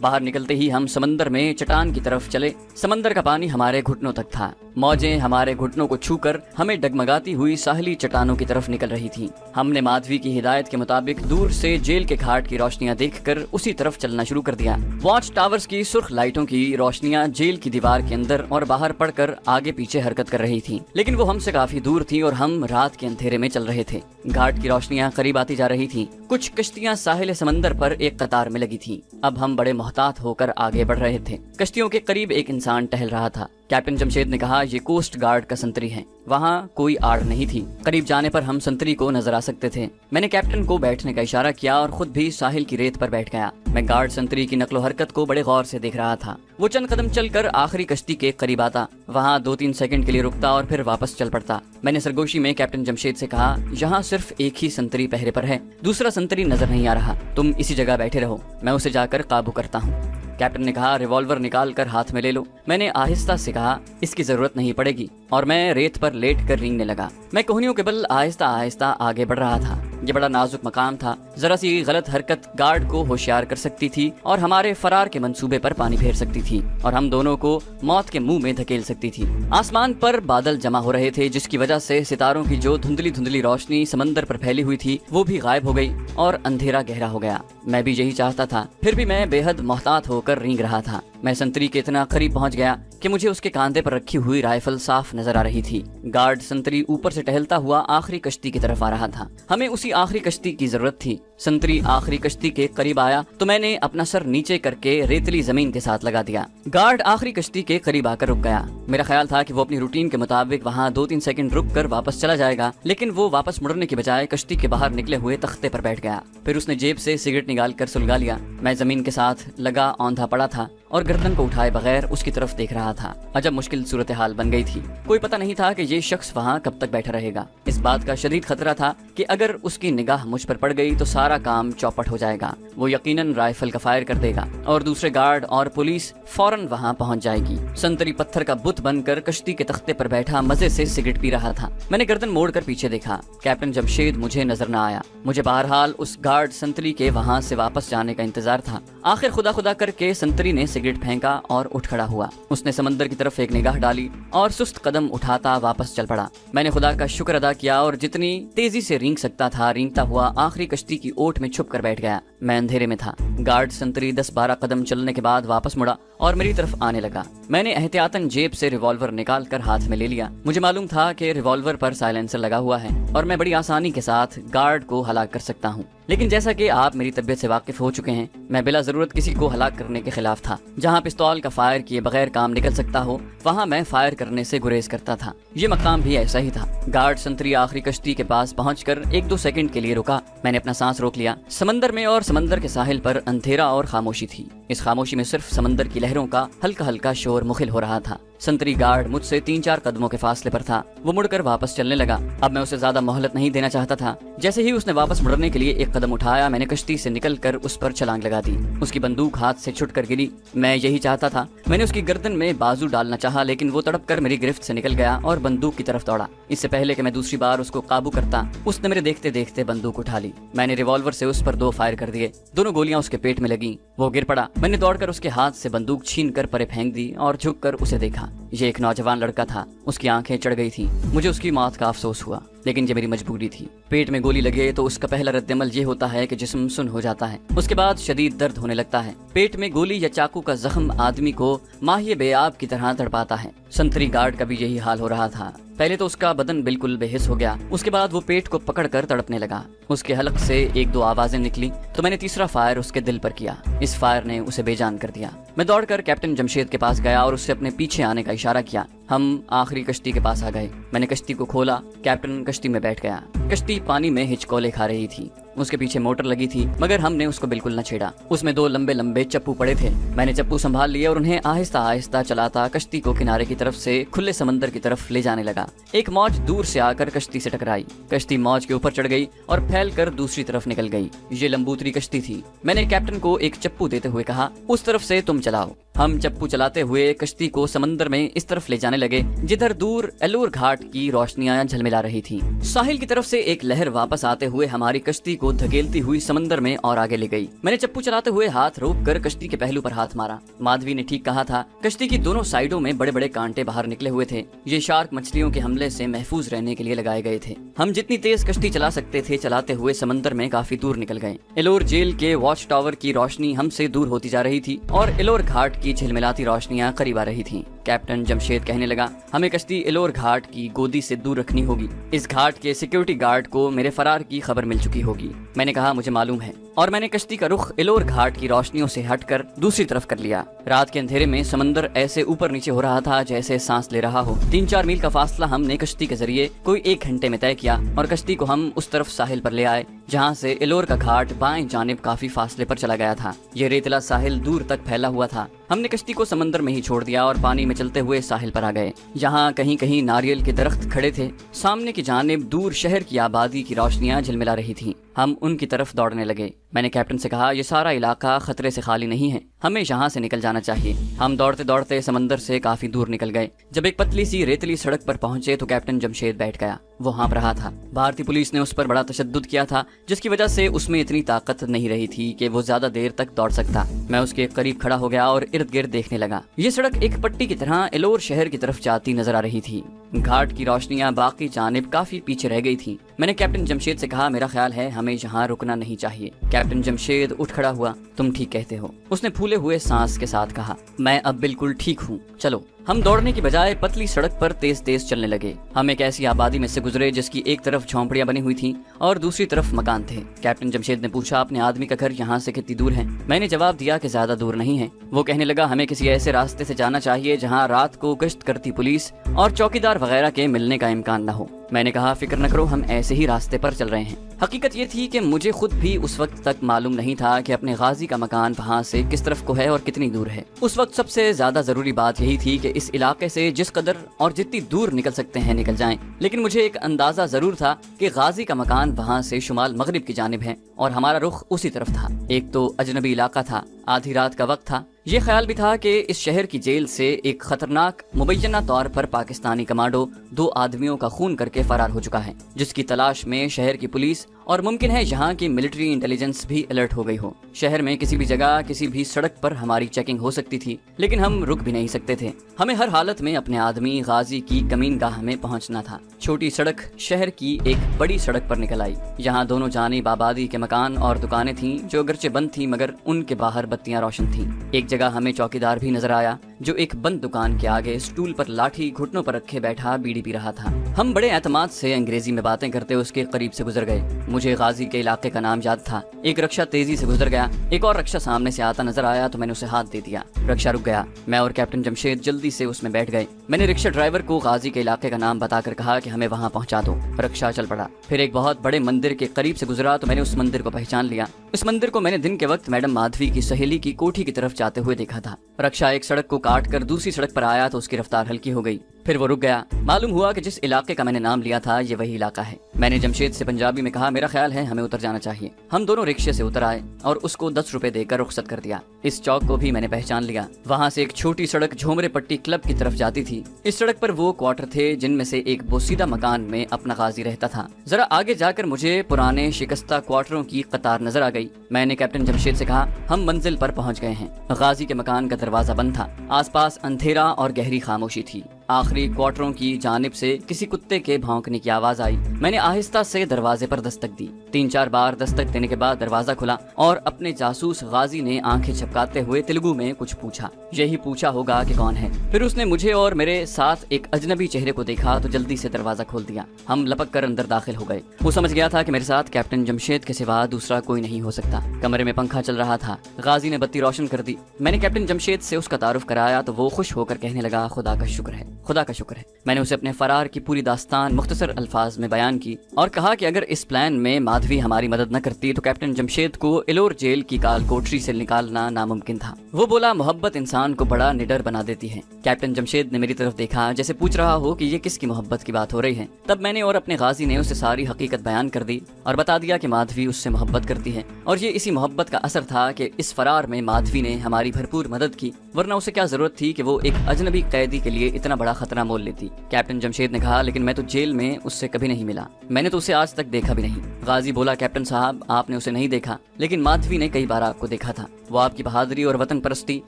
باہر نکلتے ہی ہم سمندر میں چٹان کی طرف چلے۔ سمندر کا پانی ہمارے گھٹنوں تک تھا۔ موجیں ہمارے گھٹنوں کو چھو کر ہمیں ڈگمگاتی ہوئی ساحلی چٹانوں کی طرف نکل رہی تھیں۔ ہم نے مادھوی کی ہدایت کے مطابق دور سے جیل کے گھاٹ کی روشنیاں دیکھ کر اسی طرف چلنا شروع کر دیا۔ واچ ٹاورز کی سرخ لائٹوں کی روشنیاں جیل کی دیوار کے اندر اور باہر پڑ کر آگے پیچھے حرکت کر رہی تھیں، لیکن وہ ہم سے کافی دور تھی اور ہم رات کے اندھیرے میں چل رہے تھے۔ گھاٹ کی روشنیاں قریب آتی جا رہی تھیں۔ کچھ کشتیاں ساحل سمندر پر ایک قطار میں لگی تھیں۔ اب ہم بڑے محتاط ہو کر آگے بڑھ رہے تھے۔ کشتیوں کے قریب ایک انسان ٹہل رہا تھا۔ کیپٹن جمشید نے کہا، یہ کوسٹ گارڈ کا سنتری ہے۔ وہاں کوئی آڑ نہیں تھی۔ قریب جانے پر ہم سنتری کو نظر آ سکتے تھے۔ میں نے کیپٹن کو بیٹھنے کا اشارہ کیا اور خود بھی ساحل کی ریت پر بیٹھ گیا۔ میں گارڈ سنتری کی نقل و حرکت کو بڑے غور سے دیکھ رہا تھا۔ وہ چند قدم چل کر آخری کشتی کے قریب آتا، وہاں 2-3 سیکنڈ کے لیے رکتا اور پھر واپس چل پڑتا۔ میں نے سرگوشی میں کیپٹن جمشید سے کہا، یہاں صرف ایک ہی سنتری پہرے پر ہے، دوسرا سنتری نظر نہیں آ رہا۔ تم اسی جگہ بیٹھے رہو، میں اسے جا کر قابو کرتا ہوں۔ کیپٹن نے کہا، ریوالور نکال کر ہاتھ میں لے لو۔ میں نے آہستہ سے کہا، اس کی ضرورت نہیں پڑے گی، اور میں ریت پر لیٹ کر رینگنے لگا۔ میں کوہنیوں کے بل آہستہ آہستہ آگے بڑھ رہا تھا۔ یہ بڑا نازک مقام تھا، ذرا سی غلط حرکت گارڈ کو ہوشیار کر سکتی تھی اور ہمارے فرار کے منصوبے پر پانی پھیر سکتی تھی اور ہم دونوں کو موت کے منہ میں دھکیل سکتی تھی۔ آسمان پر بادل جمع ہو رہے تھے، جس کی وجہ سے ستاروں کی جو دھندلی دھندلی روشنی سمندر پر پھیلی ہوئی تھی وہ بھی غائب ہو گئی اور اندھیرا گہرا ہو گیا۔ میں بھی یہی چاہتا تھا، پھر بھی میں بے حد محتاط ہو کر رینگ رہا تھا۔ میں سنتری کے اتنا قریب پہنچ گیا کہ مجھے اس کے کاندھے پر رکھی ہوئی رائفل صاف نظر آ رہی تھی۔ گارڈ سنتری اوپر سے ٹہلتا ہوا آخری کشتی کی طرف آ رہا تھا۔ ہمیں اسی آخری کشتی کی ضرورت تھی۔ سنتری آخری کشتی کے قریب آیا تو میں نے اپنا سر نیچے کر کے ریتلی زمین کے ساتھ لگا دیا۔ گارڈ آخری کشتی کے قریب آ کر رک گیا۔ میرا خیال تھا کہ وہ اپنی روٹین کے مطابق وہاں 2-3 سیکنڈ رک کر واپس چلا جائے گا، لیکن وہ واپس مڑنے کی بجائے کشتی کے باہر نکلے ہوئے تختے پر بیٹھ گیا۔ پھر اس نے جیب سے سگریٹ نکال کر سلگا لیا۔ میں زمین کے ساتھ لگا اوندھا پڑا تھا اور گردن کو اٹھائے بغیر اس کی طرف دیکھ رہا تھا۔ عجب مشکل صورتحال بن گئی تھی۔ کوئی پتہ نہیں تھا کہ یہ شخص وہاں کب تک بیٹھا رہے گا۔ اس بات کا شدید خطرہ تھا کہ اگر اس کی نگاہ مجھ پر پڑ گئی تو سارا کام چوپٹ ہو جائے گا۔ وہ یقیناً رائفل کا فائر کر دے گا اور دوسرے گارڈ اور پولیس فوراً وہاں پہنچ جائے گی۔ سنتری پتھر کا بت بن کر کشتی کے تختے پر بیٹھا مزے سے سگریٹ پی رہا تھا۔ میں نے گردن موڑ کر پیچھے دیکھا۔ کیپٹن جمشید مجھے نظر نہ آیا۔ مجھے بہرحال اس گارڈ سنتری کے وہاں سے واپس جانے کا انتظار تھا۔ آخر خدا خدا کر کے سنتری نے سگریٹ پھینکا اور اٹھ کھڑا ہوا۔ اس نے سمندر کی طرف ایک نگاہ ڈالی اور سست قدم اٹھاتا واپس چل پڑا۔ میں نے خدا کا شکر ادا کیا اور جتنی تیزی سے رینگ سکتا تھا رینگتا ہوا آخری کشتی کی اوٹ میں چھپ کر بیٹھ گیا۔ میں اندھیرے میں تھا۔ گارڈ سنتری 10-12 قدم چلنے کے بعد واپس مڑا اور میری طرف آنے لگا۔ میں نے احتیاطاً جیب سے ریوالور نکال کر ہاتھ میں لے لیا۔ مجھے معلوم تھا کہ ریوالور پر سائلنسر لگا ہوا ہے اور میں بڑی آسانی کے ساتھ گارڈ کو ہلاک کر سکتا ہوں، لیکن جیسا کہ آپ میری طبیعت سے واقف ہو چکے ہیں، میں بلا ضرورت کسی کو ہلاک کرنے کے خلاف تھا۔ جہاں پستول کا فائر کیے بغیر کام نکل سکتا ہو وہاں میں فائر کرنے سے گریز کرتا تھا۔ یہ مقام بھی ایسا ہی تھا۔ گارڈ سنتری آخری کشتی کے پاس پہنچ کر 1-2 سیکنڈ کے لیے رکا۔ میں نے اپنا سانس روک لیا۔ سمندر میں اور سمندر کے ساحل پر اندھیرا اور خاموشی تھی۔ اس خاموشی میں صرف سمندر کی لہروں کا ہلکا ہلکا شور مخل ہو رہا تھا۔ سنتری گارڈ مجھ سے 3-4 قدموں کے فاصلے پر تھا۔ وہ مڑ کر واپس چلنے لگا۔ اب میں اسے زیادہ مہلت نہیں دینا چاہتا تھا۔ جیسے ہی اس نے واپس مڑنے کے لیے ایک قدم اٹھایا، میں نے کشتی سے نکل کر اس پر چھلانگ لگا دی۔ اس کی بندوق ہاتھ سے چھٹ کر گری۔ میں یہی چاہتا تھا۔ میں نے اس کی گردن میں بازو ڈالنا چاہا، لیکن وہ تڑپ کر میری گرفت سے نکل گیا اور بندوق کی طرف دوڑا۔ اس سے پہلے کہ میں دوسری بار اس کو قابو کرتا، اس نے میرے دیکھتے دیکھتے بندوق اٹھا لی۔ میں نے ریوالور سے اس پر 2 فائر کر دیے۔ دونوں گولیاں اس کے پیٹ میں لگیں۔ وہ گر پڑا۔ میں نے دوڑ کر اس کے ہاتھ سے بندوق چھین کر پرے پھینک دی اور جھک کر اسے دیکھا۔ یہ ایک نوجوان لڑکا تھا۔ اس کی آنکھیں چڑھ گئی تھیں۔ مجھے اس کی موت کا افسوس ہوا، لیکن یہ میری مجبوری تھی۔ پیٹ میں گولی لگے تو اس کا پہلا رد عمل یہ ہوتا ہے کہ جسم سن ہو جاتا ہے۔ اس کے بعد شدید درد ہونے لگتا ہے۔ پیٹ میں گولی یا چاقو کا زخم آدمی کو ماہی بے آب کی طرح تڑپاتا ہے۔ سنتری گارڈ کا بھی یہی حال ہو رہا تھا۔ پہلے تو اس کا بدن بالکل بے حس ہو گیا، اس کے بعد وہ پیٹ کو پکڑ کر تڑپنے لگا۔ اس کے حلق سے 1-2 آوازیں نکلی تو میں نے تیسرا فائر اس کے دل پر کیا۔ اس فائر نے اسے بے جان کر دیا۔ میں دوڑ کر کیپٹن جمشید کے پاس گیا اور اس سے اپنے پیچھے آنے کا اشارہ کیا۔ ہم آخری کشتی کے پاس آ گئے۔ میں نے کشتی کو کھولا۔ کیپٹن کشتی میں بیٹھ گیا۔ کشتی پانی میں ہچکولے کھا رہی تھی۔ اس کے پیچھے موٹر لگی تھی، مگر ہم نے اس کو بالکل نہ چھیڑا۔ اس میں 2 لمبے لمبے چپو پڑے تھے۔ میں نے چپو سنبھال لیے اور انہیں آہستہ آہستہ چلاتا کشتی کو کنارے کی طرف سے کھلے سمندر کی طرف لے جانے لگا۔ ایک موج دور سے آ کر کشتی سے ٹکرائی۔ کشتی موج کے اوپر چڑھ گئی اور پھیل کر دوسری طرف نکل گئی۔ یہ لمبوتری کشتی تھی۔ میں نے کیپٹن کو ایک چپو دیتے ہوئے کہا، اس طرف سے تم چلاؤ۔ ہم چپو چلاتے ہوئے کشتی کو سمندر میں اس طرف لے جانے لگے جدھر دور ایلور گھاٹ کی روشنیاں جھلملا رہی تھیں۔ ساحل کی طرف سے ایک لہر واپس آتے ہوئے ہماری کشتی کو دھکیلتی ہوئی سمندر میں اور آگے لے گئی۔ میں نے چپو چلاتے ہوئے ہاتھ روک کر کشتی کے پہلو پر ہاتھ مارا۔ مادھوی نے ٹھیک کہا تھا، کشتی کی دونوں سائیڈوں میں بڑے بڑے کانٹے باہر نکلے ہوئے تھے۔ یہ شارک مچھلیوں کے حملے سے محفوظ رہنے کے لیے لگائے گئے تھے۔ ہم جتنی تیز کشتی چلا سکتے تھے چلاتے ہوئے سمندر میں کافی دور نکل گئے۔ ایلور جیل کے واچ ٹاور کی روشنی ہم سے دور ہوتی جا رہی تھی اور ایلور گھاٹ کی جھلملاتی روشنیاں قریب آ رہی تھیں۔ کیپٹن جمشید کہنے لگا، ہمیں کشتی ایلور گھاٹ کی گودی سے دور رکھنی ہوگی۔ اس گھاٹ کے سیکیورٹی گارڈ کو میرے فرار کی خبر مل چکی ہوگی۔ میں نے کہا، مجھے معلوم ہے، اور میں نے کشتی کا رخ ایلور گھاٹ کی روشنیوں سے ہٹ کر دوسری طرف کر لیا۔ رات کے اندھیرے میں سمندر ایسے اوپر نیچے ہو رہا تھا جیسے سانس لے رہا ہو۔ 3-4 میل کا فاصلہ ہم نے کشتی کے ذریعے کوئی 1 گھنٹے میں طے کیا اور کشتی کو ہم اس طرف ساحل پر لے آئے جہاں سے ایلور کا گھاٹ بائیں جانب کافی فاصلے پر چلا گیا تھا۔ یہ ریتلا ساحل دور تک پھیلا ہوا تھا۔ ہم نے کشتی کو سمندر میں ہی چھوڑ دیا اور پانی میں چلتے ہوئے ساحل پر آ گئے۔ یہاں کہیں کہیں ناریل کے درخت کھڑے تھے۔ سامنے کی جانب دور شہر کی آبادی کی روشنیاں جھلملا رہی تھیں۔ ہم ان کی طرف دوڑنے لگے۔ میں نے کیپٹن سے کہا، یہ سارا علاقہ خطرے سے خالی نہیں ہے، ہمیں یہاں سے نکل جانا چاہیے۔ ہم دوڑتے دوڑتے سمندر سے کافی دور نکل گئے۔ جب ایک پتلی سی ریتلی سڑک پر پہنچے تو کیپٹن جمشید بیٹھ گیا۔ وہ ہانپ رہا تھا۔ بھارتی پولیس نے اس پر بڑا تشدد کیا تھا جس کی وجہ سے اس میں اتنی طاقت نہیں رہی تھی کہ وہ زیادہ دیر تک دوڑ سکتا۔ میں اس کے قریب کھڑا ہو گیا اور ارد گرد دیکھنے لگا۔ یہ سڑک ایک پٹی کی طرح ایلور شہر کی طرف جاتی نظر آ رہی تھی۔ گھاٹ کی روشنیاں باقی جانب کافی پیچھے رہ گئی تھیں۔ میں نے کیپٹن جمشید سے کہا، میرا خیال ہے ہمیں یہاں رکنا نہیں چاہیے۔ کیپٹن جمشید اٹھ کھڑا ہوا۔ تم ٹھیک کہتے ہو، اس نے پھولے ہوئے سانس کے ساتھ کہا۔ میں اب بالکل ٹھیک ہوں، چلو۔ ہم دوڑنے کی بجائے پتلی سڑک پر تیز تیز چلنے لگے۔ ہم ایک ایسی آبادی میں سے گزرے جس کی ایک طرف جھونپڑیاں بنی ہوئی تھیں اور دوسری طرف مکان تھے۔ کیپٹن جمشید نے پوچھا، اپنے آدمی کا گھر یہاں سے کتنی دور ہے؟ میں نے جواب دیا کہ زیادہ دور نہیں ہے۔ وہ کہنے لگا، ہمیں کسی ایسے راستے سے جانا چاہیے جہاں رات کو گشت کرتی پولیس اور چوکیدار وغیرہ کے ملنے کا امکان نہ ہو۔ میں نے کہا، فکر نہ کرو، ہم ایسے ہی راستے پر چل رہے ہیں۔ حقیقت یہ تھی کہ مجھے خود بھی اس وقت تک معلوم نہیں تھا کہ اپنے غازی کا مکان وہاں سے کس طرف کو ہے اور کتنی دور ہے۔ اس وقت سب سے زیادہ ضروری بات یہی تھی کہ اس علاقے سے جس قدر اور جتنی دور نکل سکتے ہیں نکل جائیں، لیکن مجھے ایک اندازہ ضرور تھا کہ غازی کا مکان وہاں سے شمال مغرب کی جانب ہے اور ہمارا رخ اسی طرف تھا۔ ایک تو اجنبی علاقہ تھا، آدھی رات کا وقت تھا۔ یہ خیال بھی تھا کہ اس شہر کی جیل سے ایک خطرناک مبینہ طور پر پاکستانی کمانڈو 2 آدمیوں کا خون کر کے فرار ہو چکا ہے، جس کی تلاش میں شہر کی پولیس اور ممکن ہے یہاں کی ملٹری انٹیلیجنس بھی الرٹ ہو گئی ہو۔ شہر میں کسی بھی جگہ کسی بھی سڑک پر ہماری چیکنگ ہو سکتی تھی، لیکن ہم رک بھی نہیں سکتے تھے۔ ہمیں ہر حالت میں اپنے آدمی غازی کی کمین گاہ میں پہنچنا تھا۔ چھوٹی سڑک شہر کی ایک بڑی سڑک پر نکل آئی۔ یہاں دونوں جانب آبادی کے مکان اور دکانیں تھیں جو اگرچہ بند تھیں مگر ان کے باہر بتیاں روشن تھیں۔ ایک جگہ ہمیں چوکیدار بھی نظر آیا جو ایک بند دکان کے آگے اسٹول پر لاٹھی گھٹنوں پر رکھے بیٹھا بیڑی پی رہا تھا۔ ہم بڑے اعتماد سے انگریزی میں باتیں کرتے اس کے قریب سے گزر گئے۔ مجھے غازی کے علاقے کا نام یاد تھا۔ ایک رکشہ تیزی سے گزر گیا۔ ایک اور رکشہ سامنے سے آتا نظر آیا تو میں نے اسے ہاتھ دے دیا۔ رکشہ رک گیا۔ میں اور کیپٹن جمشید جلدی سے اس میں بیٹھ گئے۔ میں نے رکشہ ڈرائیور کو غازی کے علاقے کا نام بتا کر کہا کہ ہمیں وہاں پہنچا دو۔ رکشہ چل پڑا۔ پھر ایک بہت بڑے مندر کے قریب سے گزرا تو میں نے اس مندر کو پہچان لیا۔ اس مندر کو میں نے دن کے وقت میڈم مادھوی کی سہیلی کی کوٹھی کی طرف جاتے ہوئے دیکھا تھا۔ رکشہ ایک سڑک کو کاٹ کر دوسری سڑک پر آیا تو اس کی رفتار ہلکی ہو گئی۔ پھر وہ رک گیا۔ معلوم ہوا کہ جس علاقے کا میں نے نام لیا تھا یہ وہی علاقہ ہے۔ میں نے جمشید سے پنجابی میں کہا، میرا خیال ہے ہمیں اتر جانا چاہیے۔ ہم دونوں رکشے سے اتر آئے اور اس کو 10 روپے دے کر رخصت کر دیا۔ اس چوک کو بھی میں نے پہچان لیا۔ وہاں سے ایک چھوٹی سڑک جھومرے پٹی کلب کی طرف جاتی تھی۔ اس سڑک پر وہ کوارٹر تھے جن میں سے ایک بوسیدہ مکان میں اپنا غازی رہتا تھا۔ ذرا آگے جا کر مجھے پرانے شکستہ کوارٹروں کی قطار نظر آ گئی۔ میں نے کیپٹن جمشید سے کہا، ہم منزل پر پہنچ گئے ہیں۔ غازی کے مکان کا دروازہ بند تھا۔ آس پاس اندھیرا اور گہری خاموشی تھی۔ آخری کوارٹروں کی جانب سے کسی کتے کے بھونکنے کی آواز آئی۔ میں نے آہستہ سے دروازے پر دستک دی۔ 3-4 بار دستک دینے کے بعد دروازہ کھلا اور اپنے جاسوس غازی نے آنکھیں جھپکاتے ہوئے تیلگو میں کچھ پوچھا۔ یہی پوچھا ہوگا کہ کون ہے۔ پھر اس نے مجھے اور میرے ساتھ ایک اجنبی چہرے کو دیکھا تو جلدی سے دروازہ کھول دیا۔ ہم لپک کر اندر داخل ہو گئے۔ وہ سمجھ گیا تھا کہ میرے ساتھ کیپٹن جمشید کے سوا دوسرا کوئی نہیں ہو سکتا۔ کمرے میں پنکھا چل رہا تھا۔ غازی نے بتی روشن کر دی۔ میں نے کیپٹن جمشید سے اس کا تعارف کرایا تو وہ خوش ہو کر کہنے لگا، خدا کا شکر ہے، خدا کا شکر ہے۔ میں نے اسے اپنے فرار کی پوری داستان مختصر الفاظ میں بیان کی اور کہا کہ اگر اس پلان میں مادھوی ہماری مدد نہ کرتی تو کیپٹن جمشید کو ایلور جیل کی کال کوٹری سے نکالنا ناممکن تھا۔ وہ بولا محبت انسان کو بڑا نڈر بنا دیتی ہے۔ کیپٹن جمشید نے میری طرف دیکھا جیسے پوچھ رہا ہو کہ یہ کس کی محبت کی بات ہو رہی ہے۔ تب میں نے اور اپنے غازی نے اسے ساری حقیقت بیان کر دی اور بتا دیا کہ مادھوی اس سے محبت کرتی ہے اور یہ اسی محبت کا اثر تھا کہ اس فرار میں مادھوی نے ہماری بھرپور مدد کی، ورنہ اسے کیا ضرورت تھی کہ وہ ایک اجنبی قیدی کے لیے اتنا بڑا خطرہ مول لیتی۔ کیپٹن جمشید نے کہا لیکن میں تو جیل میں اس سے کبھی نہیں ملا، میں نے تو اسے آج تک دیکھا بھی نہیں۔ غازی بولا کیپٹن صاحب آپ نے اسے نہیں دیکھا لیکن مادھوی نے کئی بار آپ کو دیکھا تھا۔ وہ آپ کی بہادری اور وطن پرستی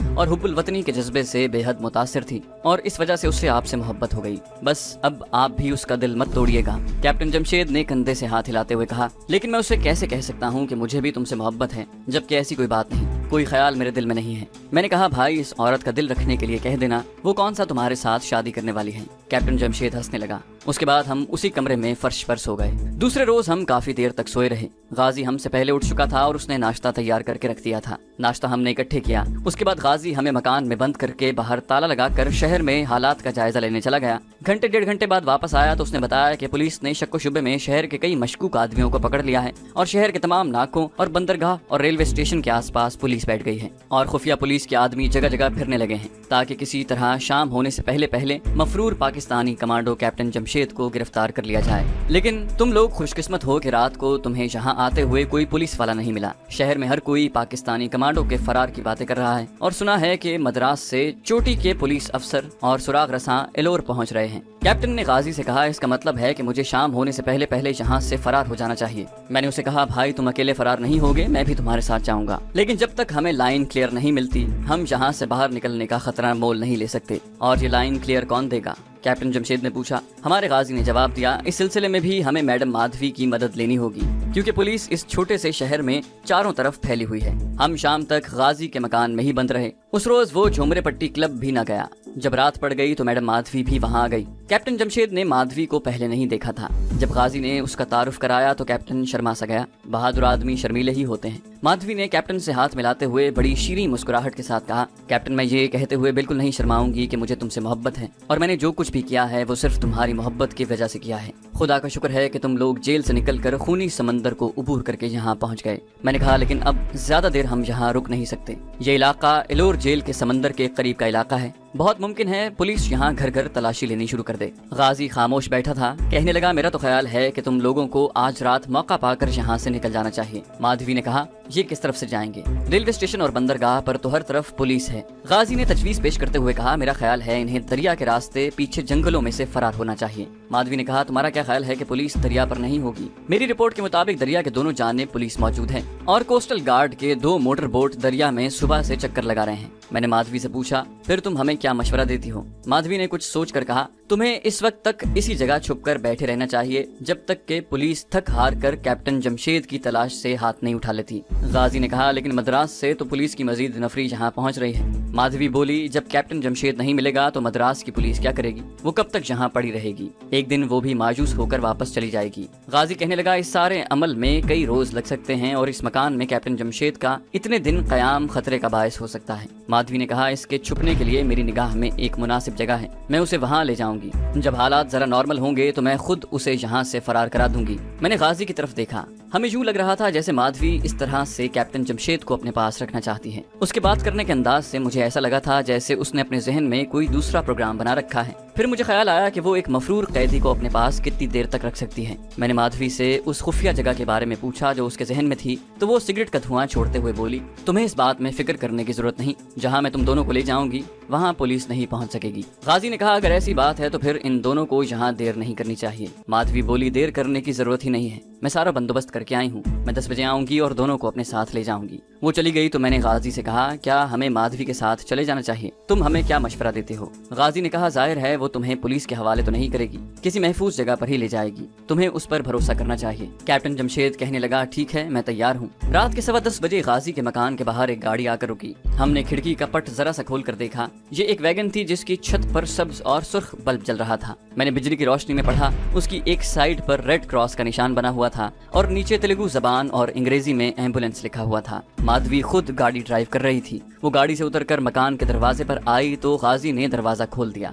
اور حب الوطنی کے جذبے سے بے حد متاثر تھی اور اس وجہ سے اس سے آپ سے محبت ہو گئی۔ بس اب آپ بھی اس کا دل مت توڑیے گا۔ کیپٹن جمشید نے کندھے سے ہاتھ ہلاتے ہوئے کہا لیکن میں اسے کیسے کہہ سکتا ہوں کہ مجھے بھی تم سے محبت ہے جبکہ ایسی کوئی بات نہیں، کوئی خیال میرے دل میں نہیں ہے۔ میں نے کہا بھائی اس عورت کا دل رکھنے کے لیے کہہ دینا، وہ کون سا تمہارے ساتھ شادی کرنے والی ہے۔ کیپٹن جمشید ہنسنے لگا۔ اس کے بعد ہم اسی کمرے میں فرش پر سو گئے۔ دوسرے روز ہم کافی دیر تک سوئے رہے۔ غازی ہم سے پہلے اٹھ چکا تھا اور اس نے ناشتہ تیار کر کے رکھ دیا تھا۔ ناشتہ ہم نے اکٹھے کیا۔ اس کے بعد غازی ہمیں مکان میں بند کر کے باہر تالا لگا کر شہر میں حالات کا جائزہ لینے چلا گیا۔ گھنٹے ڈیڑھ گھنٹے بعد واپس آیا تو اس نے بتایا کہ پولیس نے شک و شبے میں شہر کے کئی مشکوک آدمیوں کو پکڑ لیا ہے اور شہر کے تمام ناکوں اور بندرگاہ اور ریلوے اسٹیشن کے آس پاس پولیس بیٹھ گئی ہے اور خفیہ پولیس کے آدمی جگہ جگہ پھرنے لگے ہیں تاکہ کسی طرح شام ہونے سے پہلے مفرور پاکستانی کمانڈو کیپٹن جمشید کو گرفتار کر لیا جائے۔ لیکن تم لوگ خوش قسمت ہو کہ رات کو تمہیں یہاں آتے ہوئے کوئی پولیس والا نہیں ملا۔ شہر میں ہر کوئی پاکستانی کمانڈو کے فرار کی باتیں کر رہا ہے اور سنا ہے کہ مدراس سے چوٹی کے پولیس افسر اور سراغ رساں ایلور پہنچ رہے ہیں۔ کیپٹن نے غازی سے کہا اس کا مطلب ہے کہ مجھے شام ہونے سے پہلے یہاں سے فرار ہو جانا چاہیے۔ میں نے اسے کہا بھائی تم اکیلے فرار نہیں ہوگے، میں بھی تمہارے ساتھ جاؤں گا، لیکن جب تک ہمیں لائن کلیئر نہیں ملتی ہم یہاں سے باہر نکلنے کا خطرہ مول نہیں لے سکتے۔ اور یہ لائن کلیئر کون دے گا؟ کیپٹن جمشید نے پوچھا۔ ہمارے غازی نے جواب دیا اس سلسلے میں بھی ہمیں میڈم مادھوی کی مدد لینی ہوگی کیونکہ پولیس اس چھوٹے سے شہر میں چاروں طرف پھیلی ہوئی ہے۔ ہم شام تک غازی کے مکان میں ہی بند رہے۔ اس روز وہ جھومرے پٹی کلب بھی نہ گیا۔ جب رات پڑ گئی تو میڈم مادھوی بھی وہاں آ گئی۔ کیپٹن جمشید نے مادھوی کو پہلے نہیں دیکھا تھا۔ جب غازی نے اس کا تعارف کرایا تو کیپٹن شرما سا گیا۔ بہادر آدمی شرمیلے ہی ہوتے ہیں۔ مادھوی نے کیپٹن سے ہاتھ ملاتے ہوئے بڑی شیریں مسکراہٹ کے ساتھ کہا کیپٹن میں یہ کہتے ہوئے بالکل نہیں شرماؤں گی کہ مجھے تم سے محبت ہے اور میں نے جو کچھ بھی کیا ہے وہ صرف تمہاری محبت کی وجہ سے کیا ہے۔ خدا کا شکر ہے کہ تم لوگ جیل سے نکل کر خونی سمندر کو عبور کر کے یہاں پہنچ گئے۔ میں نے کہا لیکن اب زیادہ دیر ہم یہاں رک نہیں سکتے۔ یہ علاقہ ایلور جیل کے سمندر کے قریب کا علاقہ ہے، بہت ممکن ہے پولیس یہاں گھر گھر تلاشی لینی شروع کر دے۔ غازی خاموش بیٹھا تھا، کہنے لگا میرا تو خیال ہے کہ تم لوگوں کو آج رات موقع پا کر یہاں سے نکل جانا چاہیے۔ مادھوی نے کہا یہ کس طرف سے جائیں گے؟ ریلوے اسٹیشن اور بندرگاہ پر تو ہر طرف پولیس ہے۔ غازی نے تجویز پیش کرتے ہوئے کہا میرا خیال ہے انہیں دریا کے راستے پیچھے جنگلوں میں سے فرار ہونا چاہیے۔ مادھوی نے کہا تمہارا کیا خیال ہے کہ پولیس دریا پر نہیں ہوگی؟ میری رپورٹ کے مطابق دریا کے دونوں جانب پولیس موجود ہے اور کوسٹل گارڈ کے 2 موٹر بوٹ دریا میں صبح سے چکر لگا رہے ہیں۔ میں نے مادھوی سے پوچھا پھر تم ہمیں کیا مشورہ دیتی ہو؟ مادھوی نے کچھ سوچ کر کہا تمہیں اس وقت تک اسی جگہ چھپ کر بیٹھے رہنا چاہیے جب تک کہ پولیس تھک ہار کر کیپٹن جمشید کی تلاش سے ہاتھ نہیں اٹھا لیتی۔ غازی نے کہا لیکن مدراس سے تو پولیس کی مزید نفری یہاں پہنچ رہی ہے۔ مادھوی بولی جب کیپٹن جمشید نہیں ملے گا تو مدراس کی پولیس کیا کرے گی؟ وہ کب تک یہاں پڑی رہے گی؟ ایک دن وہ بھی مایوس ہو کر واپس چلی جائے گی۔ غازی کہنے لگا اس سارے عمل میں کئی روز لگ سکتے ہیں اور اس مکان میں کیپٹن جمشید کا اتنے دن قیام خطرے کا باعث ہو سکتا ہے۔ مادھوی نے کہا اس کے چھپنے کے لیے میری نگاہ میں ایک مناسب جگہ ہے، میں اسے وہاں لے جاؤں گی۔ جب حالات ذرا نارمل ہوں گے تو میں خود اسے یہاں سے فرار کرا دوں گی۔ میں نے غازی کی طرف دیکھا، ہمیں یوں لگ رہا تھا جیسے مادھوی اس طرح سے کیپٹن جمشید کو اپنے پاس رکھنا چاہتی ہے۔ اس کے بات کرنے کے انداز سے مجھے ایسا لگا تھا جیسے اس نے اپنے ذہن میں کوئی دوسرا پروگرام بنا رکھا ہے۔ پھر مجھے خیال آیا کہ وہ ایک مفرور قیدی کو اپنے پاس کتنی دیر تک رکھ سکتی ہے۔ میں نے مادھوی سے اس خفیہ جگہ کے بارے میں پوچھا جو اس کے ذہن میں تھی تو وہ سگریٹ کا دھواں چھوڑتے ہوئے بولی تمہیں اس بات میں فکر کرنے کی ضرورت نہیں، جہاں میں تم دونوں کو لے جاؤں گی وہاں پولیس نہیں پہنچ سکے گی۔ غازی نے کہا اگر ایسی بات ہے تو پھر ان دونوں کو یہاں دیر نہیں کرنی چاہیے۔ مادھوی بولی دیر کرنے کی ضرورت ہی نہیں ہے، میں سارا بندوبست کر کے آئی ہوں، میں 10 بجے آؤں گی اور دونوں کو اپنے ساتھ لے جاؤں گی۔ وہ چلی گئی تو میں نے غازی سے کہا کیا ہمیں مادھوی کے ساتھ چلے جانا چاہیے؟ تم ہمیں کیا مشورہ دیتے ہو؟ غازی نے کہا ظاہر ہے وہ تمہیں پولیس کے حوالے تو نہیں کرے گی، کسی محفوظ جگہ پر ہی لے جائے گی، تمہیں اس پر بھروسہ کرنا چاہیے۔ کیپٹن جمشید کہنے لگا ٹھیک ہے میں تیار ہوں۔ رات کے 10:15 بجے غازی کے مکان کے باہر ایک گاڑی آ کر رکی۔ ہم نے کھڑکی کا پٹ ذرا سا کھول کر دیکھا، یہ ایک ویگن تھی جس کی چھت پر سبز اور سرخ بلب جل رہا تھا۔ میں نے بجلی کی روشنی میں پڑھا اس کی ایک سائیڈ پر ریڈ کراس کا نشان بنا ہوا تھا اور نیچے تیلگو زبان اور انگریزی میں ایمبولینس لکھا ہوا تھا۔ مادھوی خود گاڑی ڈرائیو کر رہی تھی۔ وہ گاڑی سے اتر کر مکان کے دروازے پر آئی تو غازی نے دروازہ کھول دیا۔